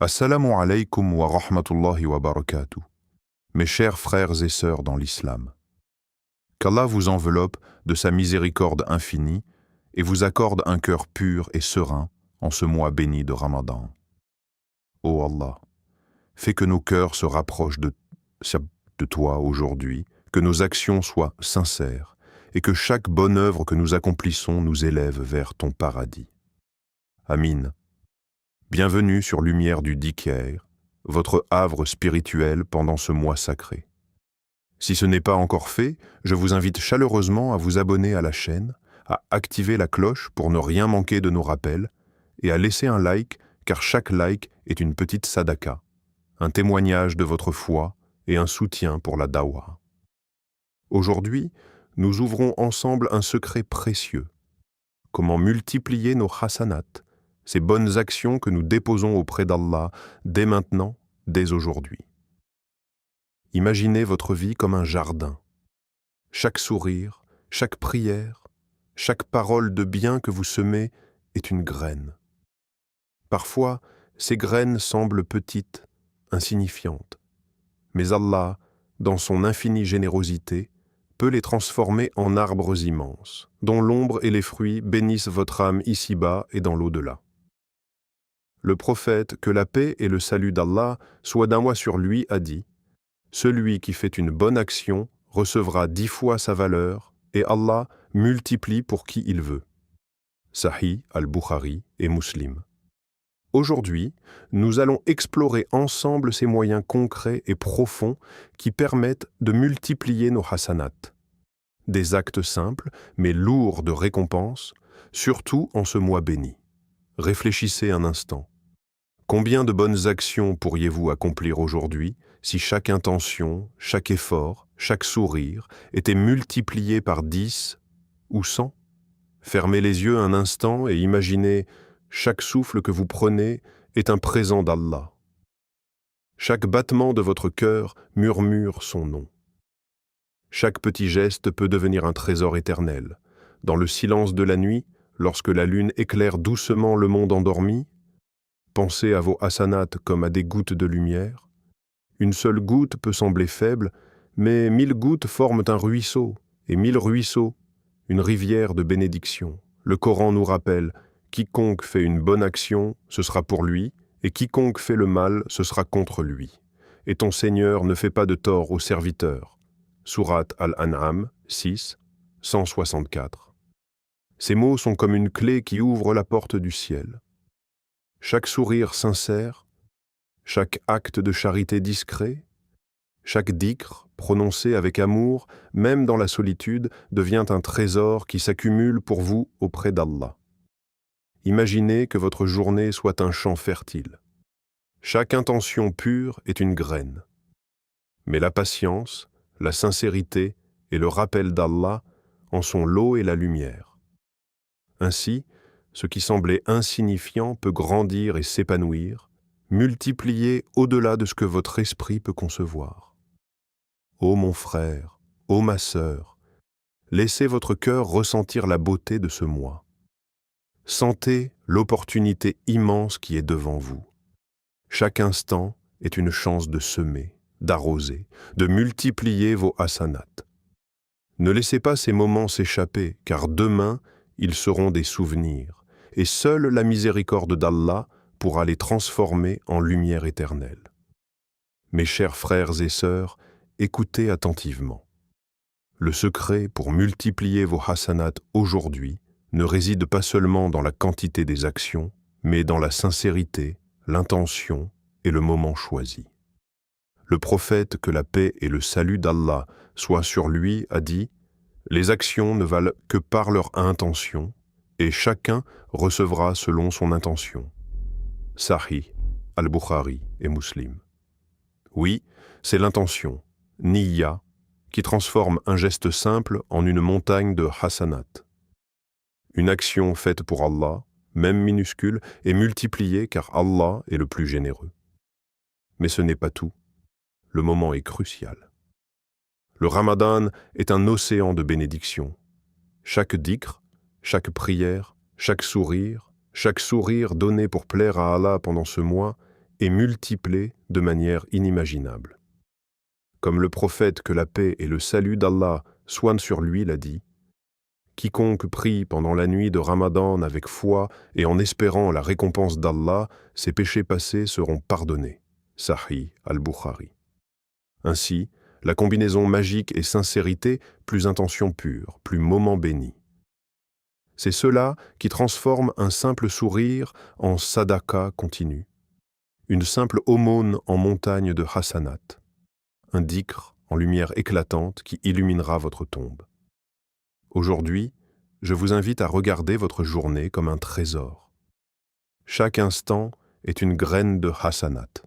Assalamu alaikum wa rahmatullahi wa barakatuh. Mes chers frères et sœurs dans l'islam. Qu'Allah vous enveloppe de sa miséricorde infinie et vous accorde un cœur pur et serein en ce mois béni de Ramadan. Ô Allah, fais que nos cœurs se rapprochent de toi aujourd'hui, que nos actions soient sincères et que chaque bonne œuvre que nous accomplissons nous élève vers ton paradis. Amin. Bienvenue sur Lumière du Dhikr, votre havre spirituel pendant ce mois sacré. Si ce n'est pas encore fait, je vous invite chaleureusement à vous abonner à la chaîne, à activer la cloche pour ne rien manquer de nos rappels et à laisser un like car chaque like est une petite sadaka, un témoignage de votre foi et un soutien pour la dawa. Aujourd'hui, nous ouvrons ensemble un secret précieux. Comment multiplier nos hasanats, ces bonnes actions que nous déposons auprès d'Allah dès maintenant, dès aujourd'hui. Imaginez votre vie comme un jardin. Chaque sourire, chaque prière, chaque parole de bien que vous semez est une graine. Parfois, ces graines semblent petites, insignifiantes. Mais Allah, dans son infinie générosité, peut les transformer en arbres immenses, dont l'ombre et les fruits bénissent votre âme ici-bas et dans l'au-delà. Le prophète, que la paix et le salut d'Allah soient d'un mois sur lui, a dit « Celui qui fait une bonne action recevra 10 fois sa valeur et Allah multiplie pour qui il veut. » Sahih al-Bukhari et Muslim. Aujourd'hui, nous allons explorer ensemble ces moyens concrets et profonds qui permettent de multiplier nos hasanats. Des actes simples, mais lourds de récompenses, surtout en ce mois béni. Réfléchissez un instant. Combien de bonnes actions pourriez-vous accomplir aujourd'hui si chaque intention, chaque effort, chaque sourire était multiplié par 10 ou 100 ? Fermez les yeux un instant et imaginez chaque souffle que vous prenez est un présent d'Allah. Chaque battement de votre cœur murmure son nom. Chaque petit geste peut devenir un trésor éternel. Dans le silence de la nuit, lorsque la lune éclaire doucement le monde endormi, pensez à vos hasanats comme à des gouttes de lumière. Une seule goutte peut sembler faible, mais 1000 gouttes forment un ruisseau, et 1000 ruisseaux, une rivière de bénédiction. Le Coran nous rappelle « Quiconque fait une bonne action, ce sera pour lui, et quiconque fait le mal, ce sera contre lui. Et ton Seigneur ne fait pas de tort aux serviteurs. » Sourate Al-An'am 6, 164. Ces mots sont comme une clé qui ouvre la porte du ciel. Chaque sourire sincère, chaque acte de charité discret, chaque dhikr prononcé avec amour, même dans la solitude, devient un trésor qui s'accumule pour vous auprès d'Allah. Imaginez que votre journée soit un champ fertile. Chaque intention pure est une graine. Mais la patience, la sincérité et le rappel d'Allah en sont l'eau et la lumière. Ainsi, ce qui semblait insignifiant peut grandir et s'épanouir, multiplier au-delà de ce que votre esprit peut concevoir. Ô mon frère, ô ma sœur, laissez votre cœur ressentir la beauté de ce mois. Sentez l'opportunité immense qui est devant vous. Chaque instant est une chance de semer, d'arroser, de multiplier vos hasanats. Ne laissez pas ces moments s'échapper, car demain, ils seront des souvenirs, et seule la miséricorde d'Allah pourra les transformer en lumière éternelle. Mes chers frères et sœurs, écoutez attentivement. Le secret pour multiplier vos hasanats aujourd'hui ne réside pas seulement dans la quantité des actions, mais dans la sincérité, l'intention et le moment choisi. Le prophète, que la paix et le salut d'Allah soient sur lui, a dit « Les actions ne valent que par leur intention, et chacun recevra selon son intention. » Sahih, al-Bukhari et Muslim. Oui, c'est l'intention, niyya, qui transforme un geste simple en une montagne de hasanat. Une action faite pour Allah, même minuscule, est multipliée car Allah est le plus généreux. Mais ce n'est pas tout. Le moment est crucial. Le Ramadan est un océan de bénédictions. Chaque dhikr, chaque prière, chaque sourire donné pour plaire à Allah pendant ce mois et multiplées de manière inimaginable. Comme le prophète, que la paix et le salut d'Allah soient sur lui, l'a dit, « Quiconque prie pendant la nuit de Ramadan avec foi et en espérant la récompense d'Allah, ses péchés passés seront pardonnés. » Sahih al-Bukhari. Ainsi, la combinaison magique et sincérité, plus intention pure, plus moment béni. C'est cela qui transforme un simple sourire en sadaqa continu, une simple aumône en montagne de hasanat, un dhikr en lumière éclatante qui illuminera votre tombe. Aujourd'hui, je vous invite à regarder votre journée comme un trésor. Chaque instant est une graine de hasanat.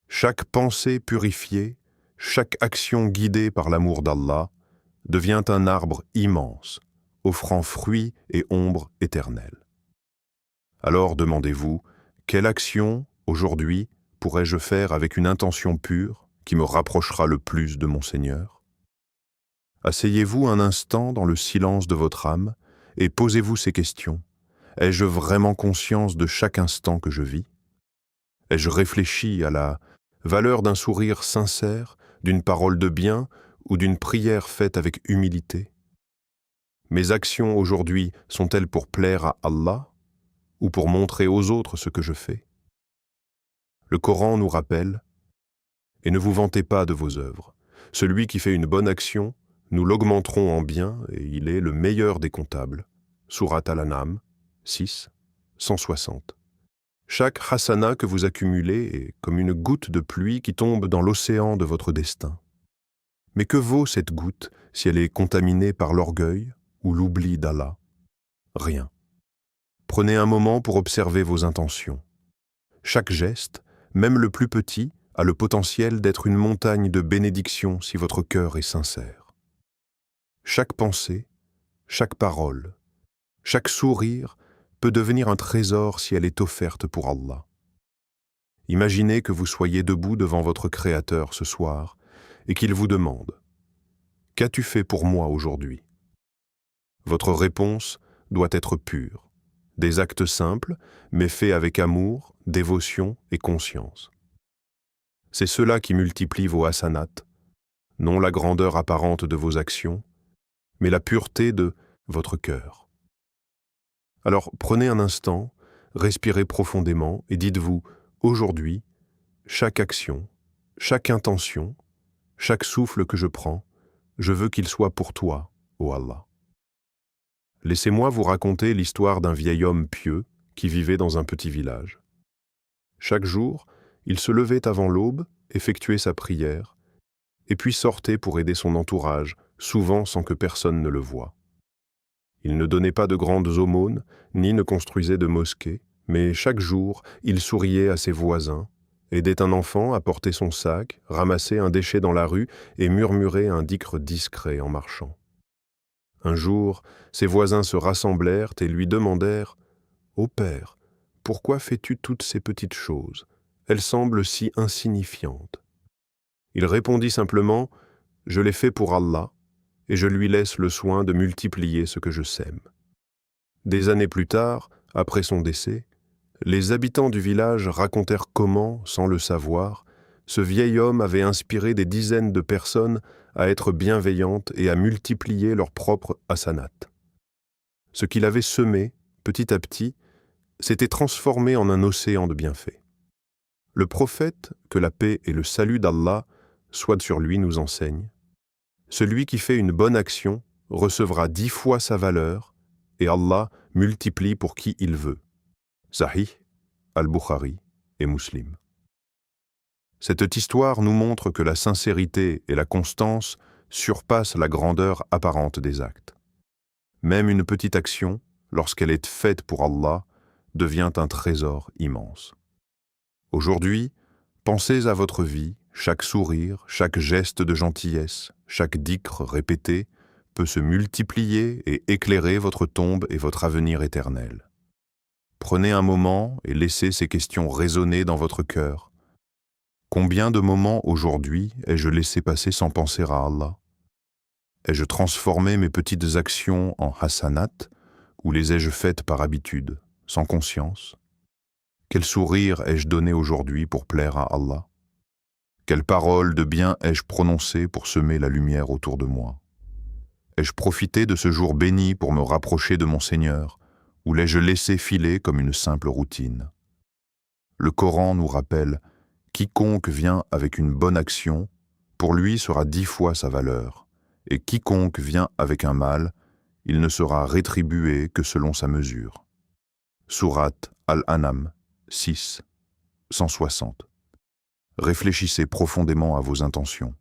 Chaque pensée purifiée, chaque action guidée par l'amour d'Allah devient un arbre immense, offrant fruits et ombre éternelle. Alors demandez-vous, quelle action, aujourd'hui, pourrais-je faire avec une intention pure qui me rapprochera le plus de mon Seigneur? Asseyez-vous un instant dans le silence de votre âme et posez-vous ces questions. Ai-je vraiment conscience de chaque instant que je vis? Ai-je réfléchi à la valeur d'un sourire sincère, d'une parole de bien ou d'une prière faite avec humilité? Mes actions aujourd'hui sont-elles pour plaire à Allah ou pour montrer aux autres ce que je fais? Le Coran nous rappelle « Et ne vous vantez pas de vos œuvres. Celui qui fait une bonne action, nous l'augmenterons en bien et il est le meilleur des comptables. » Surat Al-An'am 6, 160. Chaque hasana que vous accumulez est comme une goutte de pluie qui tombe dans l'océan de votre destin. Mais que vaut cette goutte si elle est contaminée par l'orgueil ou l'oubli d'Allah? Rien. Prenez un moment pour observer vos intentions. Chaque geste, même le plus petit, a le potentiel d'être une montagne de bénédictions si votre cœur est sincère. Chaque pensée, chaque parole, chaque sourire peut devenir un trésor si elle est offerte pour Allah. Imaginez que vous soyez debout devant votre Créateur ce soir et qu'il vous demande « Qu'as-tu fait pour moi aujourd'hui ?» Votre réponse doit être pure, des actes simples, mais faits avec amour, dévotion et conscience. C'est cela qui multiplie vos hasanat, non la grandeur apparente de vos actions, mais la pureté de votre cœur. Alors prenez un instant, respirez profondément et dites-vous, aujourd'hui, chaque action, chaque intention, chaque souffle que je prends, je veux qu'il soit pour toi, ô Allah. Laissez-moi vous raconter l'histoire d'un vieil homme pieux qui vivait dans un petit village. Chaque jour, il se levait avant l'aube, effectuait sa prière, et puis sortait pour aider son entourage, souvent sans que personne ne le voie. Il ne donnait pas de grandes aumônes, ni ne construisait de mosquées, mais chaque jour, il souriait à ses voisins, aidait un enfant à porter son sac, ramassait un déchet dans la rue et murmurait un dhikr discret en marchant. Un jour, ses voisins se rassemblèrent et lui demandèrent « Ô Père, pourquoi fais-tu toutes ces petites choses? Elles semblent si insignifiantes. » Il répondit simplement « Je les fais pour Allah, et je lui laisse le soin de multiplier ce que je sème. » Des années plus tard, après son décès, les habitants du village racontèrent comment, sans le savoir, ce vieil homme avait inspiré des dizaines de personnes à être bienveillantes et à multiplier leurs propres hasanat. Ce qu'il avait semé, petit à petit, s'était transformé en un océan de bienfaits. Le prophète, que la paix et le salut d'Allah soient sur lui, nous enseigne « Celui qui fait une bonne action recevra 10 fois sa valeur, et Allah multiplie pour qui il veut. » Sahih, al-Bukhari et Muslim. Cette histoire nous montre que la sincérité et la constance surpassent la grandeur apparente des actes. Même une petite action, lorsqu'elle est faite pour Allah, devient un trésor immense. Aujourd'hui, pensez à votre vie, chaque sourire, chaque geste de gentillesse, chaque dhikr répété peut se multiplier et éclairer votre tombe et votre avenir éternel. Prenez un moment et laissez ces questions résonner dans votre cœur. Combien de moments aujourd'hui ai-je laissé passer sans penser à Allah? Ai-je transformé mes petites actions en hasanat ou les ai-je faites par habitude, sans conscience? Quel sourire ai-je donné aujourd'hui pour plaire à Allah? Quelle parole de bien ai-je prononcée pour semer la lumière autour de moi? Ai-je profité de ce jour béni pour me rapprocher de mon Seigneur, ou l'ai-je laissé filer comme une simple routine? Le Coran nous rappelle « Quiconque vient avec une bonne action, pour lui sera 10 fois sa valeur, et quiconque vient avec un mal, il ne sera rétribué que selon sa mesure. » Sourate Al-An'am 6, 160. Réfléchissez profondément à vos intentions.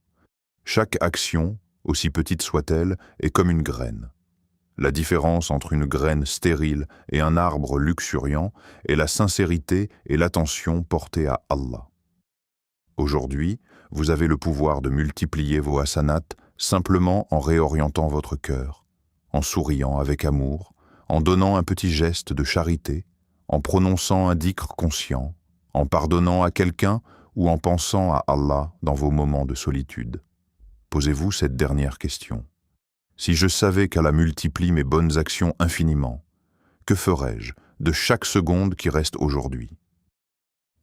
Chaque action, aussi petite soit-elle, est comme une graine. La différence entre une graine stérile et un arbre luxuriant est la sincérité et l'attention portée à Allah. Aujourd'hui, vous avez le pouvoir de multiplier vos hasanats simplement en réorientant votre cœur, en souriant avec amour, en donnant un petit geste de charité, en prononçant un dhikr conscient, en pardonnant à quelqu'un ou en pensant à Allah dans vos moments de solitude. Posez-vous cette dernière question. Si je savais qu'Allah multiplie mes bonnes actions infiniment, que ferais-je de chaque seconde qui reste aujourd'hui?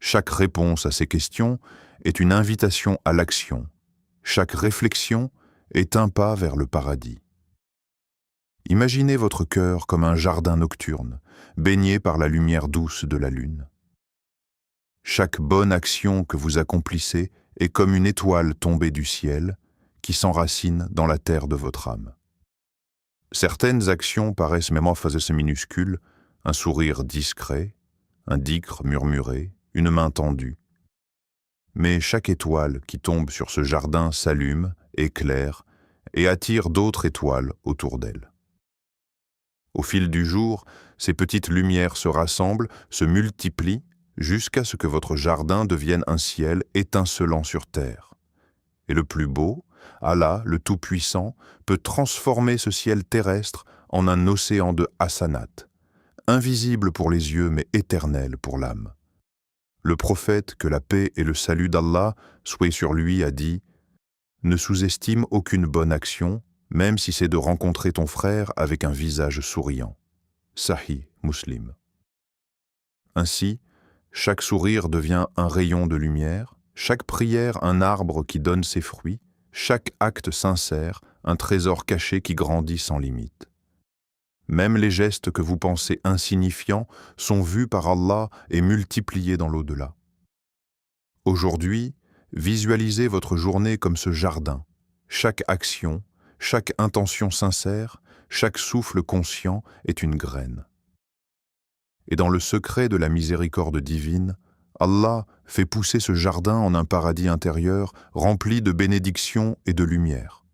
Chaque réponse à ces questions est une invitation à l'action. Chaque réflexion est un pas vers le paradis. Imaginez votre cœur comme un jardin nocturne, baigné par la lumière douce de la lune. Chaque bonne action que vous accomplissez est comme une étoile tombée du ciel qui s'enracine dans la terre de votre âme. Certaines actions paraissent même minuscules, un sourire discret, un dhikr murmuré, une main tendue. Mais chaque étoile qui tombe sur ce jardin s'allume, éclaire et attire d'autres étoiles autour d'elle. Au fil du jour, ces petites lumières se rassemblent, se multiplient, jusqu'à ce que votre jardin devienne un ciel étincelant sur terre. Et le plus beau, Allah, le Tout-Puissant, peut transformer ce ciel terrestre en un océan de hasanat, invisible pour les yeux mais éternel pour l'âme. Le prophète, que la paix et le salut d'Allah soient sur lui, a dit « Ne sous-estime aucune bonne action, même si c'est de rencontrer ton frère avec un visage souriant. » Sahih Muslim. Ainsi, chaque sourire devient un rayon de lumière, chaque prière un arbre qui donne ses fruits, chaque acte sincère un trésor caché qui grandit sans limite. Même les gestes que vous pensez insignifiants sont vus par Allah et multipliés dans l'au-delà. Aujourd'hui, visualisez votre journée comme ce jardin. Chaque action, chaque intention sincère, chaque souffle conscient est une graine. Et dans le secret de la miséricorde divine, Allah fait pousser ce jardin en un paradis intérieur rempli de bénédictions et de lumière.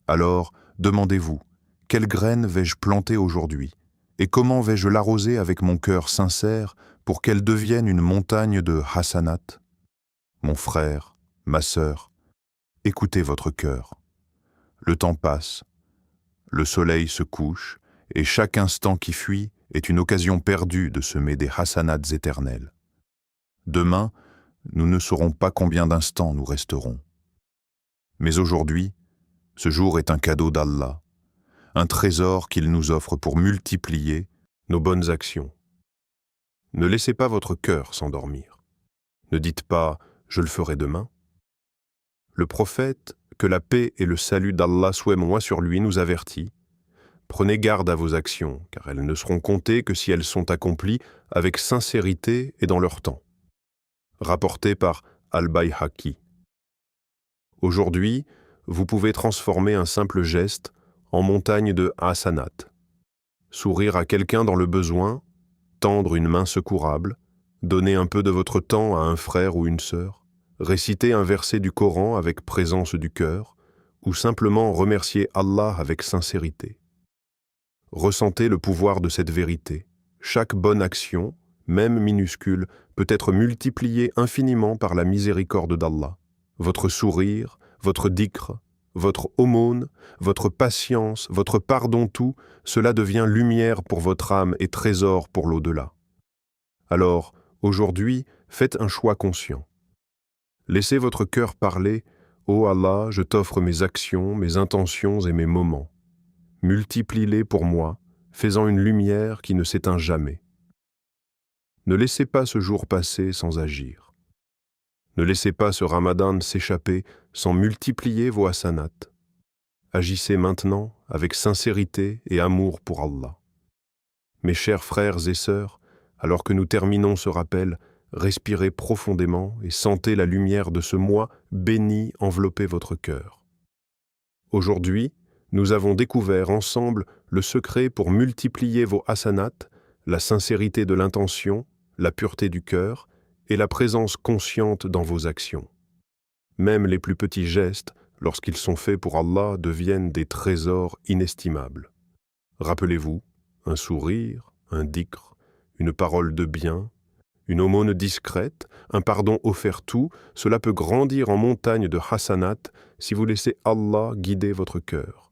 Alors, demandez-vous, quelle graine vais-je planter aujourd'hui et comment vais-je l'arroser avec mon cœur sincère pour qu'elle devienne une montagne de hasanat? Mon frère, ma sœur, écoutez votre cœur. Le temps passe, le soleil se couche et chaque instant qui fuit est une occasion perdue de semer des hasanats éternels. Demain, nous ne saurons pas combien d'instants nous resterons. Mais aujourd'hui, ce jour est un cadeau d'Allah, un trésor qu'il nous offre pour multiplier nos bonnes actions. Ne laissez pas votre cœur s'endormir. Ne dites pas « je le ferai demain ». Le prophète, que la paix et le salut d'Allah soient moi sur lui, nous avertit « Prenez garde à vos actions, car elles ne seront comptées que si elles sont accomplies avec sincérité et dans leur temps. » Rapporté par Al-Bayhaqi. Aujourd'hui, vous pouvez transformer un simple geste en montagne de hasanat. Sourire à quelqu'un dans le besoin, tendre une main secourable, donner un peu de votre temps à un frère ou une sœur, réciter un verset du Coran avec présence du cœur, ou simplement remercier Allah avec sincérité. Ressentez le pouvoir de cette vérité. Chaque bonne action, même minuscule, peut être multipliée infiniment par la miséricorde d'Allah. Votre sourire, votre dhikr, votre aumône, votre patience, votre pardon tout, cela devient lumière pour votre âme et trésor pour l'au-delà. Alors, aujourd'hui, faites un choix conscient. Laissez votre cœur parler « Ô Allah, je t'offre mes actions, mes intentions et mes moments. Multiplie-les pour moi, faisant une lumière qui ne s'éteint jamais. » Ne laissez pas ce jour passer sans agir. Ne laissez pas ce Ramadan s'échapper sans multiplier vos hasanats. Agissez maintenant avec sincérité et amour pour Allah. Mes chers frères et sœurs, alors que nous terminons ce rappel, respirez profondément et sentez la lumière de ce mois béni envelopper votre cœur. Aujourd'hui, nous avons découvert ensemble le secret pour multiplier vos hasanats, la sincérité de l'intention, la pureté du cœur et la présence consciente dans vos actions. Même les plus petits gestes, lorsqu'ils sont faits pour Allah, deviennent des trésors inestimables. Rappelez-vous, un sourire, un dhikr, une parole de bien, une aumône discrète, un pardon offert tout, cela peut grandir en montagne de hasanat si vous laissez Allah guider votre cœur.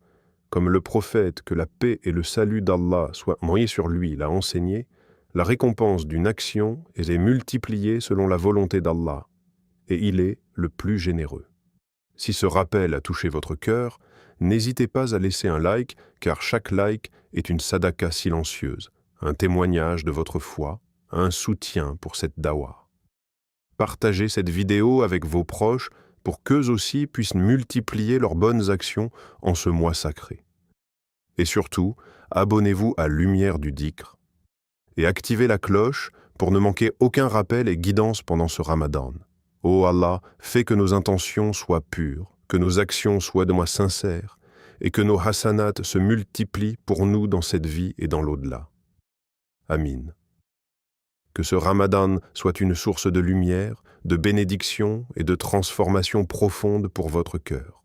Comme le prophète, que la paix et le salut d'Allah soient envoyés sur lui, l'a enseigné, la récompense d'une action est multipliée selon la volonté d'Allah, et il est le plus généreux. Si ce rappel a touché votre cœur, n'hésitez pas à laisser un like, car chaque like est une sadaqa silencieuse, un témoignage de votre foi, un soutien pour cette dawa. Partagez cette vidéo avec vos proches pour qu'eux aussi puissent multiplier leurs bonnes actions en ce mois sacré. Et surtout, abonnez-vous à Lumière du Dhikr et activez la cloche pour ne manquer aucun rappel et guidance pendant ce Ramadan. Ô Allah, fais que nos intentions soient pures, que nos actions soient de moi sincères et que nos hasanats se multiplient pour nous dans cette vie et dans l'au-delà. Amin. Que ce Ramadan soit une source de lumière, de bénédiction et de transformation profonde pour votre cœur.